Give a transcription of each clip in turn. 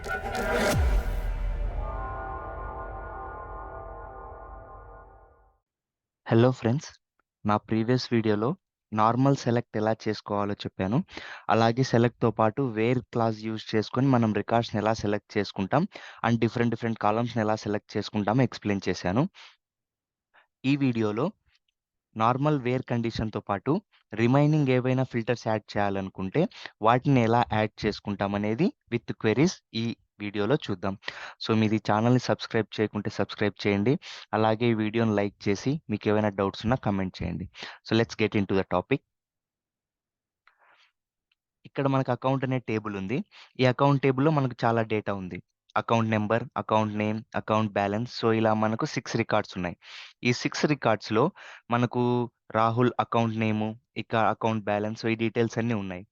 Hello friends, నా previous వీడియోలో normal select ఎలా చేసుకోవాలో చెప్పాను. అలాగే సెలెక్ట్‌తో పాటు వేర్ క్లాజ్ యూజ్ చేసుకొని మనం రికార్డ్స్‌ని ఎలా సెలెక్ట్ చేసుకుంటాం అండ్ డిఫరెంట్ కాలమ్స్‌ని ఎలా సెలెక్ట్ చేసుకుంటామో ఎక్స్‌ప్లెయిన్ చేశాను. ఈ వీడియోలో నార్మల్ వేర్ కండిషన్‌తో పాటు రిమైనింగ్ ఏవైనా ఫిల్టర్స్ యాడ్ చేయాలనుకుంటే వాటిని ఎలా యాడ్ చేసుకుంటామనేది విత్ క్వెరీస్ ఈ వీడియోలో చూద్దాం. సో, మీరు ఈ ఛానల్‌ని సబ్స్క్రైబ్ చేయకుంటే సబ్స్క్రైబ్ చేయండి. అలాగే ఈ వీడియోని లైక్ చేసి మీకేమైనా డౌట్స్ ఉన్నా కామెంట్ చేయండి. So, let's get into the topic. ఇక్కడ మనకు అకౌంట్ అనే టేబుల్ ఉంది. ఈ అకౌంట్ టేబుల్‌లో మనకు చాలా డేటా ఉంది. Account number, account name, account balance. So, ఇలా మనకు 6 రికార్డ్స్ ఉన్నాయి. ఈ 6 రికార్డ్స్‌లో మనకు రాహుల్ అకౌంట్ నేము, ఇక అకౌంట్ బ్యాలెన్స్, సో, ఈ డీటెయిల్స్ అన్నీ ఉన్నాయి.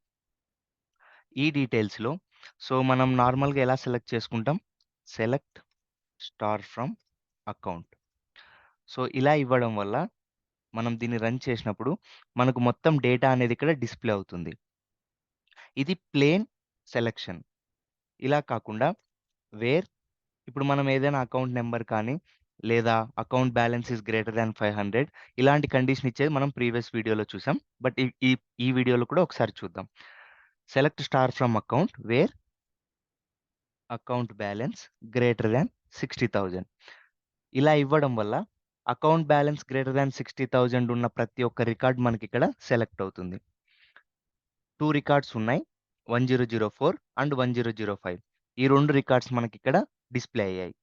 ఈ డీటెయిల్స్‌లో సో, మనం నార్మల్‌గా ఎలా సెలెక్ట్ చేసుకుంటాం? Select star from account. So, ఇలా ఇవ్వడం వల్ల మనం దీన్ని రన్ చేసినప్పుడు మనకు మొత్తం డేటా అనేది ఇక్కడ డిస్‌ప్లే అవుతుంది. ఇది ప్లెయిన్ సెలక్షన్. ఇలా కాకుండా వేర్ ఇప్పుడు మనం ఏదైనా అకౌంట్ నంబర్ కానీ, లేదా account balance is greater than 500 ఇలాంటి కండిషన్ ఇచ్చేది మనం ప్రీవియస్ వీడియోలో చూసాం. బట్ ఈ ఈ ఈ వీడియోలో కూడా ఒకసారి చూద్దాం. Select star from account where account balance greater than 60,000 ఇలా ఇవ్వడం వల్ల అకౌంట్ బ్యాలెన్స్ గ్రేటర్ థాన్ 60,000 ఉన్న ప్రతి ఒక్క రికార్డ్ మనకిక్కడ సెలెక్ట్ అవుతుంది. 2 రికార్డ్స్ ఉన్నాయి. 1004 అండ్ 1005 ఈ 2 రికార్డ్స్ మనకిక్కడ డిస్‌ప్లే అయ్యాయి.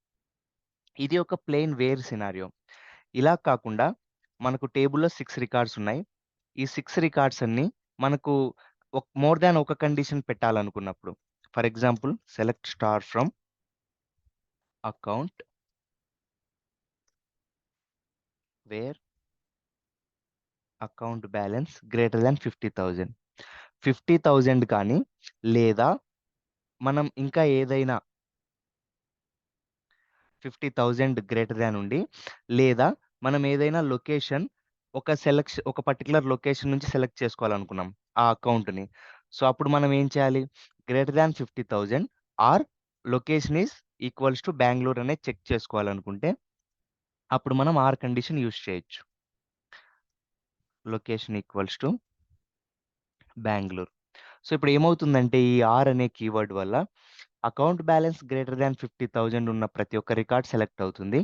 ఇది ఒక ప్లెయిన్ వేర్ సినారియో. ఇలా కాకుండా మనకు టేబుల్‌లో 6 రికార్డ్స్ ఉన్నాయి. ఈ 6 రికార్డ్స్ అన్నీ మనకు మోర్ థాన్ ఒక కండిషన్ పెట్టాలనుకున్నప్పుడు, for example select star from account where account balance greater than 50,000 50,000 కానీ లేదా మనం ఇంకా ఏదైనా 50,000 గ్రేటర్ థాన్ ఉండి లేదా మనం ఏదైనా లొకేషన్ ఒక పర్టిక్యులర్ లొకేషన్ నుంచి సెలెక్ట్ చేసుకోవాలనుకున్నాం ఆ అకౌంట్‌ని. సో, అప్పుడు మనం ఏం చేయాలి? Greater than 50,000 or location is equals to Bengaluru అనేది చెక్ చేసుకోవాలనుకుంటే అప్పుడు మనం ఆర్ కండిషన్ యూజ్ చేయొచ్చు. Location equals to Bengaluru. So, ఇప్పుడు ఏమవుతుందంటే ఈ ఆర్ అనే కీవర్డ్ వల్ల అకౌంట్ బ్యాలెన్స్ గ్రేటర్ థాన్ 50,000 ఉన్న ప్రతి ఒక్క రికార్డ్ సెలెక్ట్ అవుతుంది.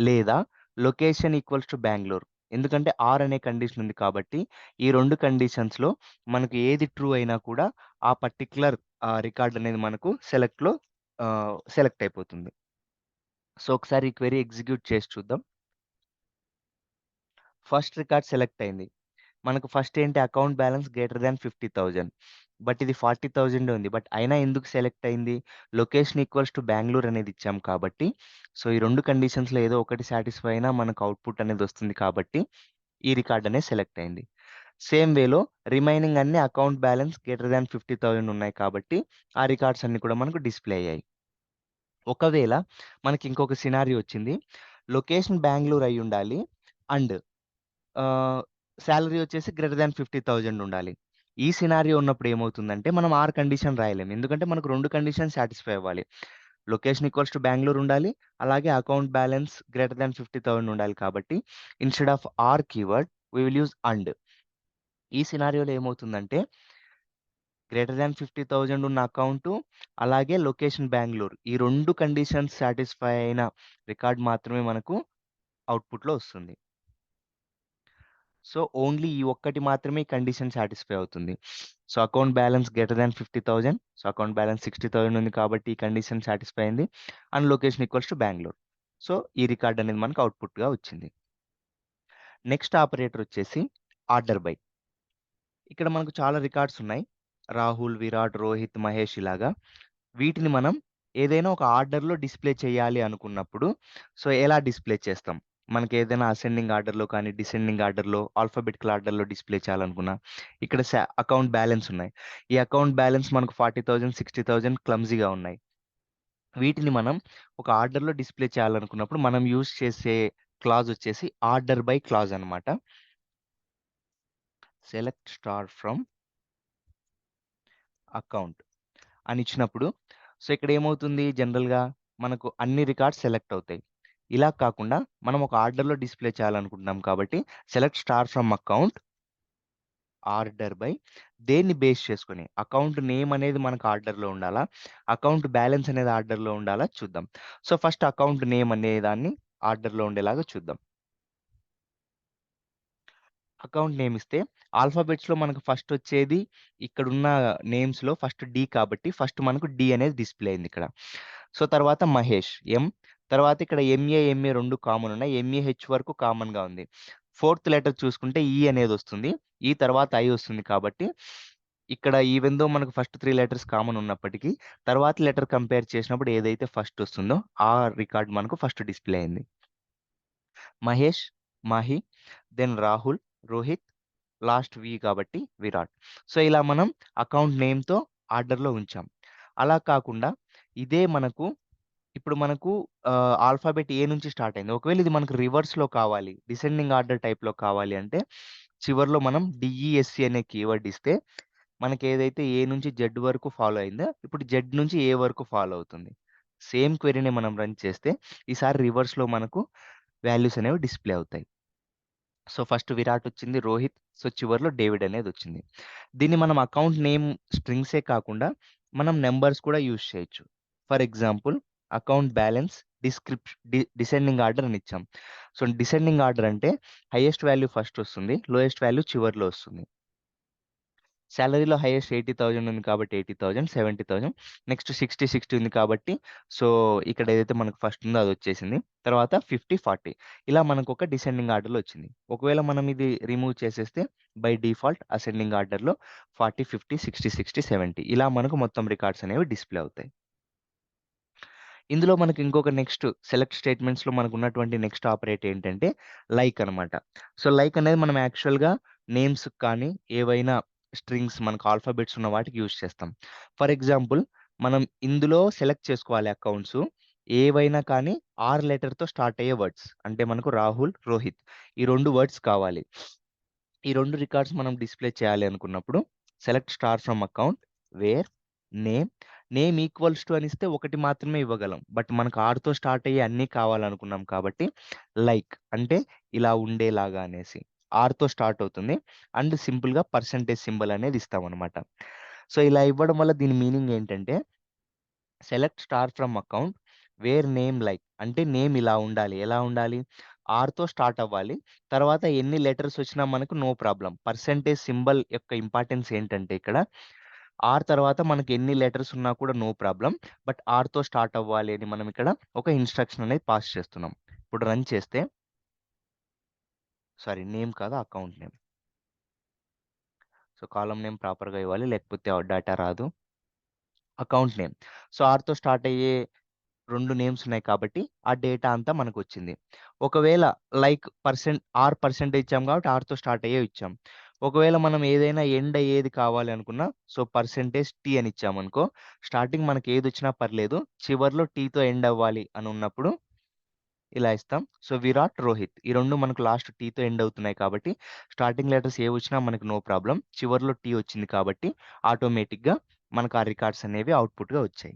లేదా లొకేషన్ ఈక్వల్స్ టు బెంగుళూరు. ఎందుకంటే ఆర్ అనే కండిషన్ ఉంది కాబట్టి ఈ 2 కండిషన్స్‌లో మనకు ఏది ట్రూ అయినా కూడా ఆ పర్టిక్యులర్ రికార్డ్ అనేది మనకు సెలెక్ట్ అయిపోతుంది. సో, ఒకసారి ఈ క్వెరీ ఎగ్జిక్యూట్ చేసి చూద్దాం. ఫస్ట్ రికార్డ్ సెలెక్ట్ అయింది. మనకు ఫస్ట్ ఏంటి account balance greater than 50,000 but ఇది 40,000 ఉంది. బట్ అయినా ఎందుకు సెలెక్ట్ అయింది? లొకేషన్ ఈక్వల్స్ టు బెంగుళూరు అనేది ఇచ్చాం కాబట్టి, సో, ఈ 2 కండిషన్స్‌లో ఏదో ఒకటి సాటిస్ఫై అయినా మనకు అవుట్‌పుట్ అనేది వస్తుంది కాబట్టి, ఈ రికార్డ్ అనేది సెలెక్ట్ అయింది. సేమ్ వేలో రిమైనింగ్ అన్ని అకౌంట్ బ్యాలెన్స్ గ్రేటర్ థాన్ 50,000 ఉన్నాయి కాబట్టి, ఆ రికార్డ్స్ అన్నీ కూడా మనకు డిస్‌ప్లే అయ్యాయి. ఒకవేళ మనకి ఇంకొక సినారియో వచ్చింది. లొకేషన్ బెంగుళూరు అయ్యుండాలి అండ్ సాలరీ వచ్చేసి గ్రేటర్ థాన్ 50,000 ఉండాలి. ఈ సినారియో ఉన్నప్పుడు ఏమవుతుందంటే, మనం ఆర్ కండిషన్ రాయలేము. ఎందుకంటే మనకు 2 కండిషన్స్ సాటిస్ఫై అవ్వాలి. లొకేషన్ ఈక్వల్స్ టు బెంగుళూరు ఉండాలి. అలాగే అకౌంట్ బ్యాలెన్స్ గ్రేటర్ థాన్ 50,000 ఉండాలి కాబట్టి, instead of or keyword we will use and. ఈ సినారియోలో ఏమవుతుందంటే, గ్రేటర్ థాన్ 50,000 ఉన్న అకౌంటు, అలాగే లొకేషన్ బెంగుళూరు. ఈ 2 కండిషన్స్ సాటిస్ఫై అయిన రికార్డ్ మాత్రమే మనకు అవుట్‌పుట్‌లో వస్తుంది. సో, ఓన్లీ ఈ ఒక్కటి మాత్రమే ఈ కండిషన్ సాటిస్ఫై అవుతుంది. So, account balance greater than 50,000 so, account balance 60,000 ఉంది కాబట్టి ఈ కండిషన్ సాటిస్ఫై అయింది. And location equals to Bengaluru. So, ఈ రికార్డ్ అనేది మనకు అవుట్‌పుట్‌గా వచ్చింది. నెక్స్ట్ ఆపరేటర్ వచ్చేసి ఆర్డర్ బై. ఇక్కడ మనకు చాలా రికార్డ్స్ ఉన్నాయి. రాహుల్, విరాట్, రోహిత్, మహేష్ ఇలాగా. వీటిని మనం ఏదైనా ఒక ఆర్డర్‌లో డిస్‌ప్లే చేయాలి అనుకున్నప్పుడు, సో, ఎలా డిస్‌ప్లే చేస్తాం? మనకేదైనా అసెండింగ్ ఆర్డర్‌లో కానీ, డిసెండింగ్ ఆర్డర్‌లో, ఆల్ఫాబెటికల్ ఆర్డర్‌లో డిస్‌ప్లే చేయాలనుకున్నా, ఇక్కడ అకౌంట్ బ్యాలెన్స్ ఉన్నాయి. ఈ అకౌంట్ బ్యాలెన్స్ మనకు 40,000, 60,000 క్లమ్జీగా ఉన్నాయి. వీటిని మనం ఒక ఆర్డర్‌లో డిస్‌ప్లే చేయాలనుకున్నప్పుడు, మనం యూజ్ చేసే క్లాజ్ వచ్చేసి ఆర్డర్ బై క్లాజ్ అన్నమాట. సెలెక్ట్ స్టార్ ఫ్రమ్ అకౌంట్ అని ఇచ్చినప్పుడు సో, ఇక్కడ ఏమవుతుంది జనరల్‌గా మనకు అన్ని రికార్డ్స్ సెలెక్ట్ అవుతాయి. ఇలా కాకుండా మనం ఒక ఆర్డర్‌లో డిస్‌ప్లే చేయాలనుకుంటున్నాం కాబట్టి select star from account order by దేన్ని బేస్ చేసుకొని అకౌంట్ నేమ్ అనేది మనకు ఆర్డర్‌లో ఉండాలా? అకౌంట్ బ్యాలెన్స్ అనేది ఆర్డర్‌లో ఉండాలా? చూద్దాం. సో, ఫస్ట్ అకౌంట్ నేమ్ అనే దాన్ని ఆర్డర్‌లో ఉండేలాగా చూద్దాం. అకౌంట్ నేమ్ ఇస్తే ఆల్ఫాబెట్స్‌లో మనకు ఫస్ట్ వచ్చేది ఇక్కడున్న నేమ్స్‌లో ఫస్ట్ డి కాబట్టి ఫస్ట్ మనకు డి అనేది డిస్‌ప్లే అయిందిక్కడ. సో, తర్వాత మహేష్ తర్వాత ఇక్కడ ఎంఏ, ఎంఏ 2 కామన్ ఉన్నాయి. ఎంఏహెచ్ వరకు కామన్‌గా ఉంది. ఫోర్త్ లెటర్ చూసుకుంటే ఈ అనేదొస్తుంది. ఈ తర్వాత ఐ వస్తుంది కాబట్టి ఇక్కడ ఈవెన్ దో మనకు ఫస్ట్ 3 లెటర్స్ కామన్ ఉన్నప్పటికీ తర్వాతి లెటర్ కంపేర్ చేసినప్పుడు ఏదైతే ఫస్ట్ వస్తుందో ఆ రికార్డ్ మనకు ఫస్ట్ డిస్‌ప్లే అయింది. మహేష్, మాహి, దెన్ రాహుల్, రోహిత్ లాస్ట్ వి కాబట్టి విరాట్. సో, ఇలా మనం అకౌంట్ నేమ్‌తో ఆర్డర్‌లో ఉంచాం. అలా కాకుండా ఇదే మనకు ఇప్పుడు మనకు ఆల్ఫాబెట్ ఏ నుంచి స్టార్ట్ అయింది. ఒకవేళ ఇది మనకు రివర్స్‌లో కావాలి, డిసెండింగ్ ఆర్డర్ టైప్‌లో కావాలి అంటే చివర్లో మనం డీఈఎస్సీ అనే కీవర్డ్ ఇస్తే మనకేదైతే ఏ నుంచి జెడ్ వరకు ఫాలో అయిందో ఇప్పుడు జెడ్ నుంచి ఏ వరకు ఫాలో అవుతుంది. సేమ్ క్వెరీని మనం రన్ చేస్తే ఈసారి రివర్స్‌లో మనకు వాల్యూస్ అనేవి డిస్‌ప్లే అవుతాయి. సో, ఫస్ట్ విరాట్ వచ్చింది. రోహిత్. సో, చివర్లో డేవిడ్ అనేదొచ్చింది. దీన్ని మనం అకౌంట్ నేమ్ స్ట్రింగ్సే కాకుండా మనం నంబర్స్ కూడా యూజ్ చేయొచ్చు. For example account balance descending order అని ఇచ్చాం. సో, డిసెండింగ్ ఆర్డర్ అంటే హైయెస్ట్ వాల్యూ ఫస్ట్ వస్తుంది. లోయెస్ట్ వాల్యూ చివర్లో వస్తుంది. సాలరీలో హైయెస్ట్ 80,000 ఉంది కాబట్టి 80,000, 70,000 నెక్స్ట్ 60, 60 ఉంది కాబట్టి సో, ఇక్కడ ఏదైతే మనకు ఫస్ట్ ఉందో అదొచ్చేసింది. తర్వాత 50, 40 ఇలా మనకొక డిసెండింగ్ ఆర్డర్‌లో వచ్చింది. ఒకవేళ మనం ఇది రిమూవ్ చేసేస్తే బై డిఫాల్ట్ అసెండింగ్ ఆర్డర్‌లో 40, 50, 60, 60, 70 ఇలా మనకు మొత్తం రికార్డ్స్ అనేవి డిస్‌ప్లే అవుతాయి. ఇందులో మనకి ఇంకొక నెక్స్ట్ సెలెక్ట్ స్టేట్మెంట్స్‌లో మనకున్నటువంటి నెక్స్ట్ ఆపరేట్ ఏంటంటే లైక్ అనమాట. సో, లైక్ అనేది మనం యాక్చువల్‌గా నేమ్స్‌కి కానీ, ఏవైనా స్ట్రింగ్స్ మనకు ఆల్ఫాబెట్స్ ఉన్న వాటికి యూజ్ చేస్తాం. ఫర్ ఎగ్జాంపుల్ మనం ఇందులో సెలెక్ట్ చేసుకోవాలి అకౌంట్స్. ఏవైనా కానీ 6 లెటర్‌తో స్టార్ట్ అయ్యే వర్డ్స్. అంటే మనకు రాహుల్, రోహిత్ ఈ 2 వర్డ్స్ కావాలి. ఈ 2 రికార్డ్స్ మనం డిస్‌ప్లే చేయాలి అనుకున్నప్పుడు select star from account where name, name equals to అనిస్తే ఒకటి మాత్రమే ఇవ్వగలం. బట్ మనకు ఆర్‌తో స్టార్ట్ అయ్యే అన్నీ కావాలనుకున్నాం కాబట్టి లైక్ అంటే ఇలా ఉండేలాగా అనేసి. ఆర్‌తో స్టార్ట్ అవుతుంది. అండ్ సింపుల్‌గా పర్సెంటేజ్ సింబల్ అనేది ఇస్తామనమాట. సో, ఇలా ఇవ్వడం వల్ల దీని మీనింగ్ ఏంటంటే select star from account where name like అంటే నేమ్ ఇలా ఉండాలి. ఎలా ఉండాలి? ఆర్‌తో స్టార్ట్ అవ్వాలి. తర్వాత ఎన్ని లెటర్స్ వచ్చినా మనకు నో ప్రాబ్లమ్. పర్సెంటేజ్ సింబల్ యొక్క ఇంపార్టెన్స్ ఏంటంటే ఇక్కడ ఆర్ తర్వాత మనకు ఎన్ని లెటర్స్ ఉన్నా కూడా నో ప్రాబ్లమ్. బట్ ఆర్‌తో స్టార్ట్ అవ్వాలి అని మనం ఇక్కడ ఒక ఇన్‌స్ట్రక్షన్ అనేది పాస్ చేస్తున్నాం. ఇప్పుడు రన్ చేస్తే సారీ నేమ్ కాదు account name. So, column name ప్రాపర్‌గా ఇవ్వాలి. లేకపోతే డేటా రాదు. Account name. సో, ఆర్‌తో స్టార్ట్ అయ్యే 2 నేమ్స్ ఉన్నాయి కాబట్టి, ఆ డేటా అంతా మనకొచ్చింది. ఒకవేళ లైక్ ఆర్ పర్సెంటేజ్ ఇచ్చాం కాబట్టి ఆర్‌తో స్టార్ట్ అయ్యేవి ఇచ్చాం. ఒకవేళ మనం ఏదైనా ఎండ్ అయ్యేది కావాలి అనుకున్నా, సో, పర్సెంటేజ్ టీ అని ఇచ్చామనుకో, స్టార్టింగ్ మనకి ఏదొచ్చినా పర్లేదు. చివర్లో టీతో ఎండ్ అవ్వాలి అని ఉన్నప్పుడు ఇలా ఇస్తాం. సో, విరాట్, రోహిత్ ఈ 2 మనకు లాస్ట్ టీతో ఎండ్ అవుతున్నాయి కాబట్టి, స్టార్టింగ్ లెటర్స్ ఏవొచ్చినా మనకు నో ప్రాబ్లమ్. చివర్లో టీ వచ్చింది కాబట్టి, ఆటోమేటిక్‌గా మనకు ఆ రికార్డ్స్ అనేవి అవుట్‌పుట్‌గా వచ్చాయి.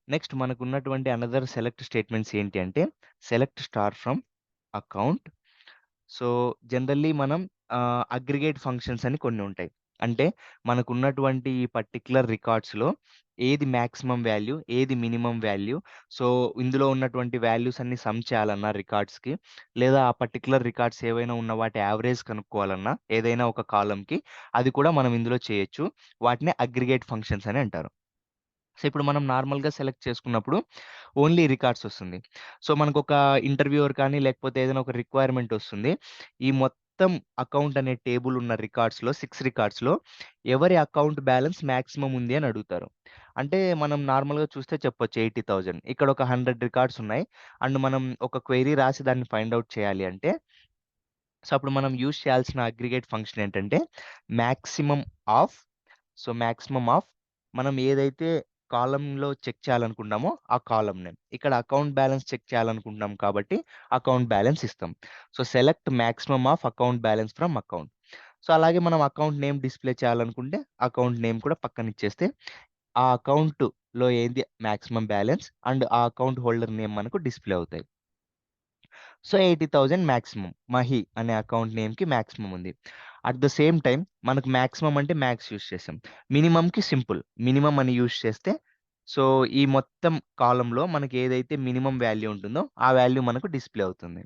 నెక్స్ట్ మనకున్నటువంటి అనదర్ సెలెక్ట్ స్టేట్మెంట్స్ ఏంటి అంటే, select star from account. So, generally మనం అగ్రిగేట్ ఫంక్షన్స్ అని కొన్ని ఉంటాయి. అంటే మనకున్నటువంటి ఈ పర్టిక్యులర్ రికార్డ్స్‌లో ఏది మాక్సిమం వాల్యూ, ఏది మినిమమ్ వాల్యూ. సో, ఇందులో ఉన్నటువంటి వాల్యూస్ అన్ని సమ్ చేయాలన్నా రికార్డ్స్‌కి, లేదా ఆ పర్టిక్యులర్ రికార్డ్స్ ఏవైనా ఉన్న వాటి యావరేజ్ కనుక్కోవాలన్నా ఏదైనా ఒక కాలమ్‌కి, అది కూడా మనం ఇందులో చేయొచ్చు. వాటిని అగ్రిగేట్ ఫంక్షన్స్ అని అంటారు. సో, ఇప్పుడు మనం నార్మల్‌గా సెలెక్ట్ చేసుకున్నప్పుడు ఓన్లీ రికార్డ్స్ వస్తుంది. సో, మనకొక ఇంటర్వ్యూయర్ కానీ, లేకపోతే ఏదైనా ఒక రిక్వైర్మెంట్ వస్తుంది. ఈ మొత్తం అకౌంట్ అనే టేబుల్ ఉన్న రికార్డ్స్‌లో 6 రికార్డ్స్‌లో ఎవరి అకౌంట్ బ్యాలెన్స్ మాక్సిమం ఉంది అని అడుగుతారు. అంటే మనం నార్మల్‌గా చూస్తే చెప్పొచ్చు 80,000 ఇక్కడ ఒక 100 రికార్డ్స్ ఉన్నాయి. అండ్ మనం ఒక క్వెరీ రాసి దాన్ని ఫైండ్ ఔట్ చేయాలి అంటే సో, అప్పుడు మనం యూజ్ చేయాల్సిన అగ్రిగేట్ ఫంక్షన్ ఏంటంటే మాక్సిమం ఆఫ్ మాక్సిమం ఆఫ్ మనం ఏదైతే కాలమ్‌లో చెక్ చేయాలనుకుంటున్నామో ఆ కాలమ్ నేమ్. ఇక్కడ అకౌంట్ బ్యాలెన్స్ చెక్ చేయాలనుకుంటున్నాం కాబట్టి అకౌంట్ బ్యాలెన్స్ ఇస్తాం. So, select maximum of account balance from account. So, అలాగే మనం అకౌంట్ నేమ్ డిస్‌ప్లే చేయాలనుకుంటే అకౌంట్ నేమ్ కూడా పక్కన ఇచ్చేస్తే ఆ అకౌంట్‌లో ఏది మాక్సిమం బ్యాలెన్స్ అండ్ ఆ అకౌంట్ హోల్డర్ నేమ్ మనకు డిస్‌ప్లే అవుతాయి. So, 80,000 maximum. మహి అనే అకౌంట్ నేమ్‌కి మాక్సిమం ఉంది. అట్ ద సేమ్ టైమ్ మనకు మాక్సిమం అంటే మాక్స్ యూజ్ చేసాం. మినిమమ్‌కి సింపుల్. మినిమమ్ అని యూజ్ చేస్తే సో, ఈ మొత్తం కాలమ్‌లో మనకి ఏదైతే మినిమమ్ వాల్యూ ఉంటుందో ఆ వాల్యూ మనకు డిస్‌ప్లే అవుతుంది.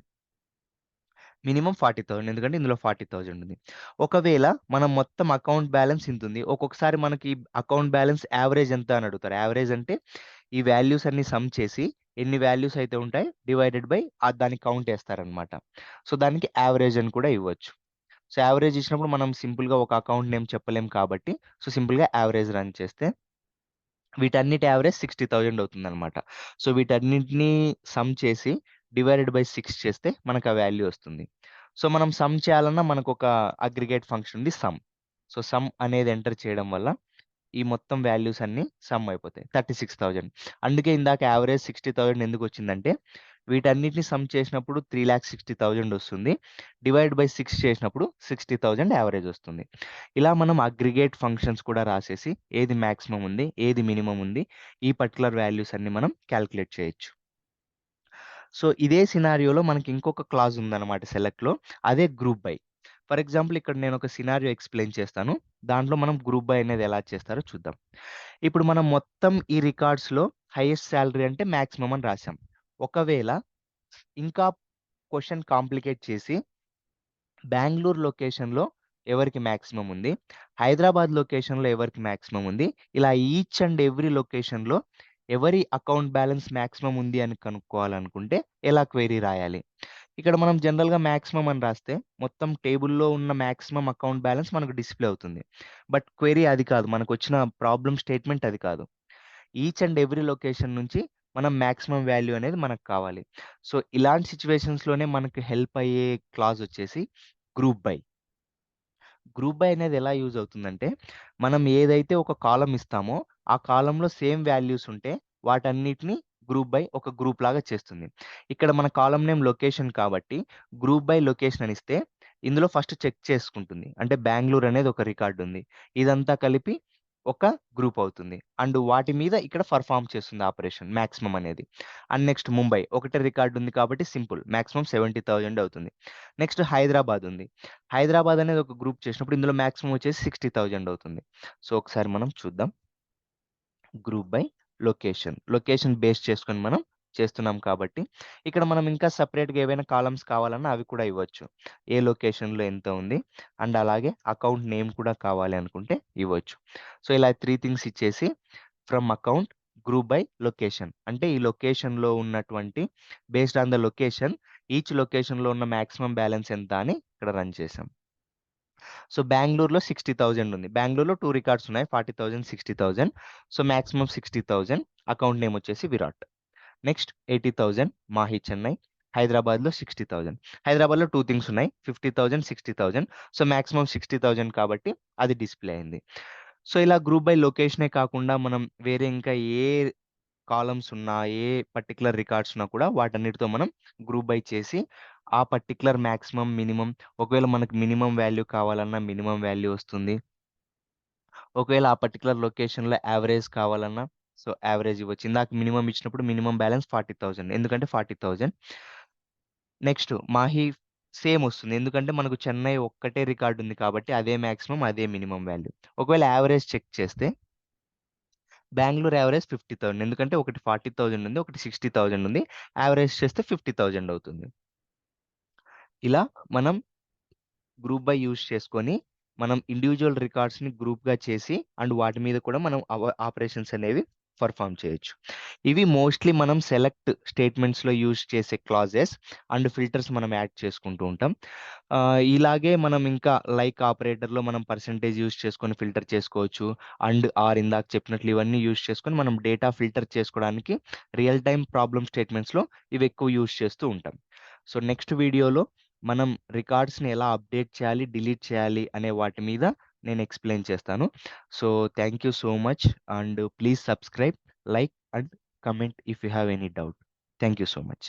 మినిమమ్ 40,000 ఎందుకంటే ఇందులో 40,000 ఉంది. ఒకవేళ మనం మొత్తం అకౌంట్ బ్యాలెన్స్ ఇంతుంది. ఒక్కొక్కసారి మనకి అకౌంట్ బ్యాలెన్స్ యావరేజ్ ఎంత అని అడుగుతారు. యావరేజ్ అంటే ఈ వాల్యూస్ అన్ని సమ్ చేసి ఎన్ని వాల్యూస్ అయితే ఉంటాయి డివైడెడ్ బై దానికి కౌంట్ ఏస్తారనమాట. సో, దానికి యావరేజ్ అని కూడా ఇవ్వచ్చు. సో, యావరేజ్ ఇచ్చినప్పుడు మనం సింపుల్‌గా ఒక అకౌంట్ నేమ్ చెప్పలేం కాబట్టి సో, సింపుల్‌గా యావరేజ్ రన్ చేస్తే వీటన్నిటి యావరేజ్ 60,000 అవుతుందనమాట. సో, వీటన్నిటిని సమ్ చేసి డివైడెడ్ బై 6 చేస్తే మనకు ఆ వాల్యూ వస్తుంది. సో, మనం సమ్ చేయాలన్నా మనకొక అగ్రిగేట్ ఫంక్షన్ ఉంది సమ్. సో, సమ్ అనేది ఎంటర్ చేయడం వల్ల ఈ మొత్తం వాల్యూస్ అన్నీ సమ్ అయిపోతాయి. 36,000 అందుకే ఇందాక యావరేజ్ 60,000 ఎందుకొచ్చిందంటే, వీటన్నిటిని సమ్ చేసినప్పుడు 3,60,000 వస్తుంది. డివైడ్ బై 6 చేసినప్పుడు 60,000 యావరేజ్ వస్తుంది. ఇలా మనం అగ్రిగేట్ ఫంక్షన్స్ కూడా రాసేసి, ఏది మాక్సిమం ఉంది, ఏది మినిమమ్ ఉంది, ఈ పర్టిక్యులర్ వాల్యూస్ అన్నీ మనం కాలిక్యులేట్ చేయొచ్చు. సో, ఇదే సినారియోలో మనకి ఇంకొక క్లాజ్ ఉందన్నమాట సెలెక్ట్‌లో. అదే గ్రూప్ బై. ఫర్ ఎగ్జాంపుల్ ఇక్కడ నేను ఒక సినారియో ఎక్స్‌ప్లెయిన్ చేస్తాను. దాంట్లో మనం గ్రూప్ బై అనేది ఎలా చేస్తారో చూద్దాం. ఇప్పుడు మనం మొత్తం ఈ రికార్డ్స్‌లో హైయెస్ట్ సాలరీ అంటే మాక్సిమం అని రాసాం. ఒకవేళ ఇంకా క్వెషన్ కాంప్లికేట్ చేసి బెంగుళూరు లొకేషన్‌లో ఎవరికి మాక్సిమం ఉంది, హైదరాబాద్ లొకేషన్‌లో ఎవరికి మాక్సిమం ఉంది, ఇలా ఈచ్ అండ్ ఎవ్రీ లొకేషన్‌లో ఎవరి అకౌంట్ బ్యాలెన్స్ మాక్సిమం ఉంది అని కనుక్కోవాలనుకుంటే ఎలా క్వెరీ రాయాలి? ఇక్కడ మనం జనరల్‌గా మాక్సిమం అని రాస్తే మొత్తం టేబుల్‌లో ఉన్న మాక్సిమం అకౌంట్ బ్యాలెన్స్ మనకు డిస్‌ప్లే అవుతుంది. బట్ క్వెరీ అది కాదు. మనకొచ్చిన ప్రాబ్లమ్ స్టేట్‌మెంట్ అది కాదు. ఈచ్ అండ్ ఎవ్రీ లొకేషన్ నుంచి మనం మాక్సిమం వాల్యూ అనేది మనకు కావాలి. సో, ఇలాంటి సిట్యుయేషన్స్‌లోనే మనకు హెల్ప్ అయ్యే క్లాజ్ వచ్చేసి గ్రూప్ బై. గ్రూప్ బై అనేది ఎలా యూజ్ అవుతుందంటే, మనం ఏదైతే ఒక కాలమ్ ఇస్తామో, ఆ కాలమ్‌లో సేమ్ వాల్యూస్ ఉంటే వాటన్నిటిని గ్రూప్ బై ఒక గ్రూప్ లాగా చేస్తుంది. ఇక్కడ మన కాలమ్ నేమ్ లొకేషన్ కాబట్టి గ్రూప్ బై లొకేషన్ అని ఇస్తే, ఇందులో ఫస్ట్ చెక్ చేసుకుంటుంది. అంటే బెంగుళూరు అనేది ఒక రికార్డ్ ఉంది. ఇదంతా కలిపి ఒక గ్రూప్ అవుతుంది. అండ్ వాటి మీద ఇక్కడ పెర్ఫార్మ్ చేస్తుంది ఆపరేషన్ మాక్సిమం అనేది. అండ్ నెక్స్ట్ ముంబై ఒకటే రికార్డ్ ఉంది కాబట్టి సింపుల్ మాక్సిమం 70,000 అవుతుంది. నెక్స్ట్ హైదరాబాద్ ఉంది. హైదరాబాద్ అనేది ఒక గ్రూప్ చేసినప్పుడు ఇందులో మాక్సిమం వచ్చేసి 60,000 అవుతుంది. సో, ఒకసారి మనం చూద్దాం. Group by location. Location base చేసుకొని మనం చేస్తున్నాం కాబట్టి, ఇక్కడ మనం ఇంకా సెపరేట్‌గా ఏవైనా కాలమ్స్ కావాలన్నా అవి కూడా ఇవ్వచ్చు. ఏ లొకేషన్‌లో ఎంత ఉంది, అండ్ అలాగే అకౌంట్ నేమ్ కూడా కావాలి అనుకుంటే ఇవ్వచ్చు. సో, ఇలా 3 థింగ్స్ ఇచ్చేసి from account, group by, location. అంటే ఈ లొకేషన్‌లో ఉన్నటువంటి based on the location each లొకేషన్‌లో ఉన్న మాక్సిమం బాలన్స్ ఎంత అని ఇక్కడ రన్ చేసాం. సో, బెంగుళూరులో 60,000 ఉంది. బెంగుళూరులో 2 రికార్డ్స్ ఉన్నాయి. 40,000, 60,000. So, maximum 60,000. అకౌంట్ నేమ్ వచ్చేసి విరాట్. నెక్స్ట్ 80,000 మాహి చెన్నై. హైదరాబాద్‌లో 60,000. హైదరాబాద్‌లో 2 థింగ్స్ ఉన్నాయి. 50,000, 60,000. సో, మాక్సిమం 60,000 కాబట్టి అది డిస్‌ప్లే అయింది. సో, ఇలా గ్రూప్ బై లొకేషనే కాకుండా మనం వేరే ఇంకా ఏ కాలమ్స్ ఉన్నా, ఏ పర్టిక్యులర్ రికార్డ్స్ ఉన్నా కూడా వాటన్నిటితో మనం గ్రూప్ బై చేసి, ఆ పర్టిక్యులర్ మాక్సిమం, మినిమమ్ ఒకవేళ మనకు మినిమమ్ వాల్యూ కావాలన్నా మినిమమ్ వాల్యూ వస్తుంది. ఒకవేళ ఆ పర్టిక్యులర్ లొకేషన్‌లో యావరేజ్ కావాలన్నా, సో, యావరేజ్ ఇవ్వచ్చు. ఇందాక మినిమమ్ ఇచ్చినప్పుడు మినిమమ్ బ్యాలెన్స్ 40,000 ఎందుకంటే 40,000 నెక్స్ట్ మాహి సేమ్ వస్తుంది. ఎందుకంటే మనకు చెన్నై ఒక్కటే రికార్డ్ ఉంది కాబట్టి అదే మాక్సిమం, అదే మినిమమ్ వాల్యూ. ఒకవేళ యావరేజ్ చెక్ చేస్తే బెంగుళూరు యావరేజ్ 50,000 ఎందుకంటే ఒకటి 40,000 ఉంది. ఒకటి 60,000 ఉంది. యావరేజ్ చేస్తే 50,000 అవుతుంది. ఇలా మనం గ్రూప్ బై యూజ్ చేసుకొని, మనం ఇండివిడ్యువల్ రికార్డ్స్‌ని గ్రూప్‌గా చేసి అండ్ వాటి మీద కూడా మనం ఆపరేషన్స్ అనేవి పెర్ఫార్మ్ చేయొచ్చు. ఇవి మోస్ట్‌లీ మనం సెలెక్ట్ స్టేట్మెంట్స్‌లో యూజ్ చేసే క్లాజెస్ అండ్ ఫిల్టర్స్ మనం యాడ్ చేసుకుంటూ ఉంటాం. ఇలాగే మనం ఇంకా లైక్ ఆపరేటర్‌లో మనం పర్సెంటేజ్ యూజ్ చేసుకొని ఫిల్టర్ చేసుకోవచ్చు. అండ్, ఆర్ ఇందాక చెప్పినట్లు ఇవన్నీ యూజ్ చేసుకొని మనం డేటా ఫిల్టర్ చేసుకోవడానికి రియల్ టైమ్ ప్రాబ్లమ్ స్టేట్మెంట్స్‌లో ఇవి ఎక్కువ యూజ్ చేస్తూ ఉంటాం. సో, నెక్స్ట్ వీడియోలో మనం రికార్డ్స్‌ని ఎలా అప్డేట్ చేయాలి, డిలీట్ చేయాలి అనే వాటి మీద నేను ఎక్స్‌ప్లెయిన్ చేస్తాను. So, thank you so much and please subscribe, like and comment if you have any doubt. Thank you so much.